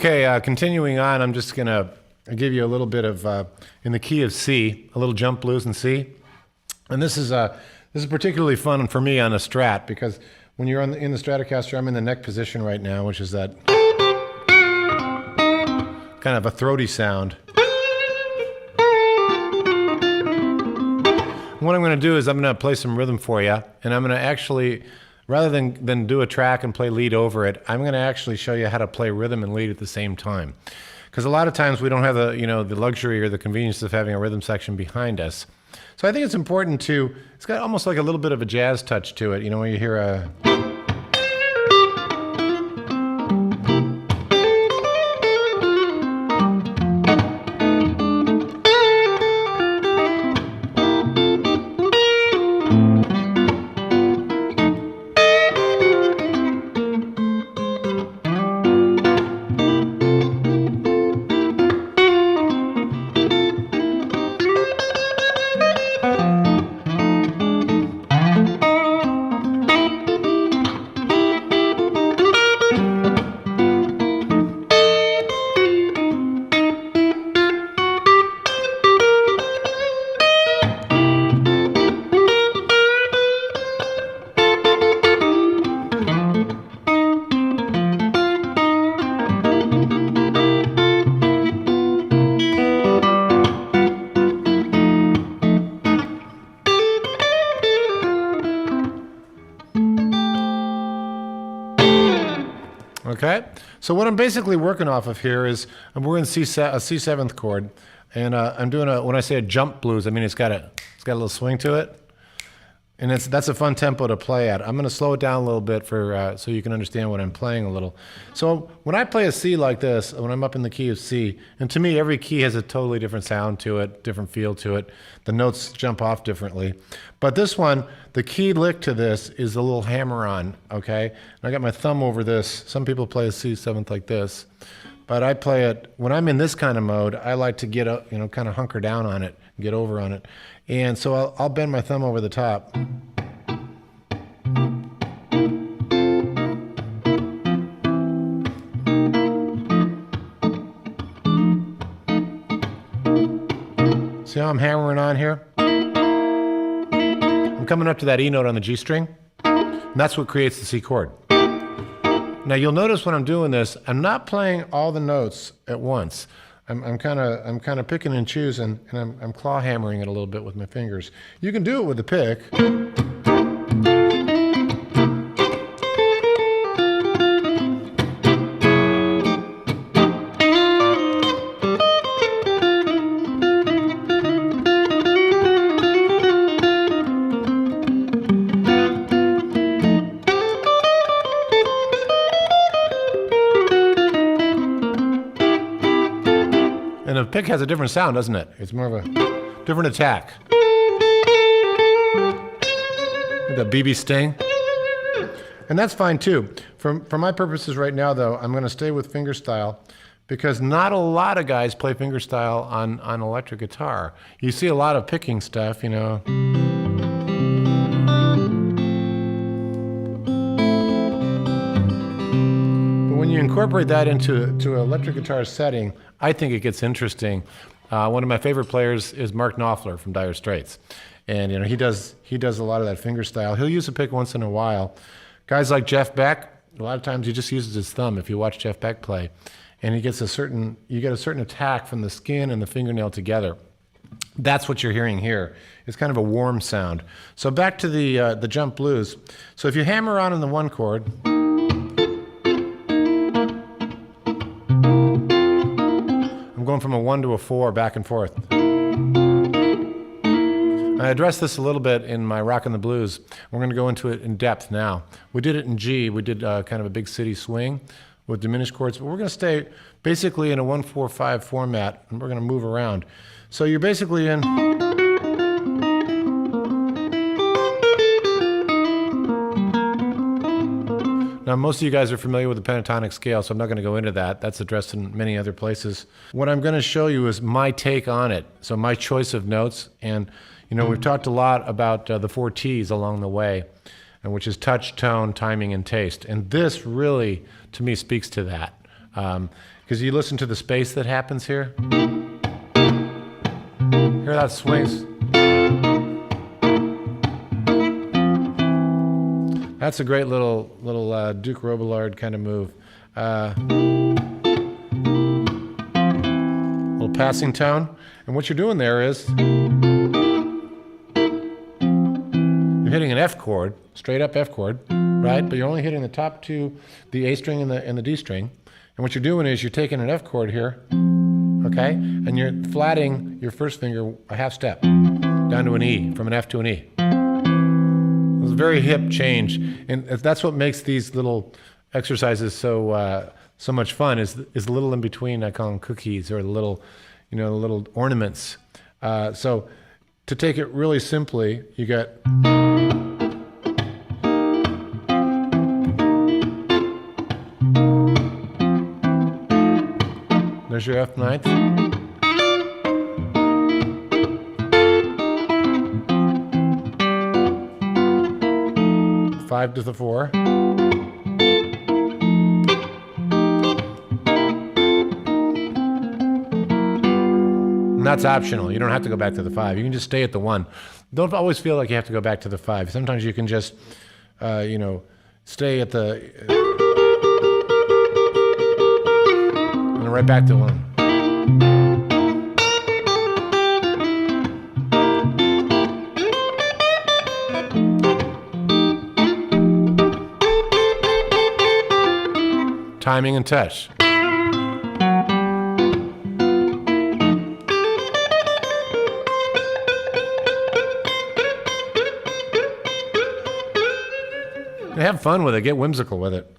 Okay, continuing on, I'm just going to give you a little bit of, in the key of C, a little jump blues in C. And this is particularly fun for me on a Strat, because when you're in the Stratocaster, I'm in the neck position right now, which is that kind of a throaty sound. What I'm going to do is I'm going to play some rhythm for you, and I'm going to actually, rather than do a track and play lead over it, I'm going to actually show you how to play rhythm and lead at the same time. Because a lot of times we don't have the luxury or the convenience of having a rhythm section behind us. So I think it's important to, it's got almost like a little bit of a jazz touch to it, when you hear a... Okay, so what I'm basically working off of here is we're in a C7th chord, and I'm doing when I say a jump blues, I mean it's got a little swing to it, and that's a fun tempo to play at. I'm going to slow it down a little bit so you can understand what I'm playing a little. So when I play a C like this, when I'm up in the key of C, and to me every key has a totally different sound to it, different feel to it. The notes jump off differently. But this one, the key lick to this is a little hammer-on, okay? And I got my thumb over this. Some people play a C7th like this, but I play it, when I'm in this kind of mode, I like to get up, kind of hunker down on it, get over on it. And so I'll bend my thumb over the top. See how I'm hammering on here? I'm coming up to that E note on the G string, and that's what creates the C chord. Now you'll notice when I'm doing this, I'm not playing all the notes at once. I'm kind of picking and choosing, and I'm claw hammering it a little bit with my fingers. You can do it with the pick. And a pick has a different sound, doesn't it? It's more of a different attack. With a BB sting. And that's fine too. For my purposes right now though, I'm going to stay with fingerstyle, because not a lot of guys play fingerstyle on electric guitar. You see a lot of picking stuff, But when you incorporate that into an electric guitar setting, I think it gets interesting. One of my favorite players is Mark Knopfler from Dire Straits, and he does a lot of that fingerstyle. He'll use a pick once in a while. Guys like Jeff Beck, a lot of times he just uses his thumb. If you watch Jeff Beck play, and you get a certain attack from the skin and the fingernail together. That's what you're hearing here. It's kind of a warm sound. So back to the jump blues. So if you hammer on the one chord. I'm going from a 1 to a 4 back and forth. I addressed this a little bit in my Rockin' the Blues. We're going to go into it in depth now. We did it in G. We did kind of a big city swing with diminished chords, but we're going to stay basically in a 1-4-5 format, and we're going to move around. So you're basically in... Now, most of you guys are familiar with the pentatonic scale, so I'm not going to go into that. That's addressed in many other places. What I'm going to show you is my take on it, so my choice of notes. And, we've talked a lot about the 4 T's along the way, which is touch, tone, timing, and taste. And this really, to me, speaks to that. Because because you listen to the space that happens here. Hear that swings? That's a great little Duke Robillard kind of move. Little passing tone. And what you're doing there is you're hitting an F chord, straight up F chord, right? But you're only hitting the top two, the A string and the D string. And what you're doing is you're taking an F chord here, okay? And you're flatting your first finger a half step down to an E, from an F to an E. It's a very hip change. And that's what makes these little exercises so much fun is the little in between. I call them cookies, or the little, the little ornaments. So to take it really simply, you got there's your F ninth. Five to the four. And that's optional. You don't have to go back to the five. You can just stay at the one. Don't always feel like you have to go back to the five. Sometimes you can just, stay at the, and right back to one. Timing and touch. Have fun with it. Get whimsical with it.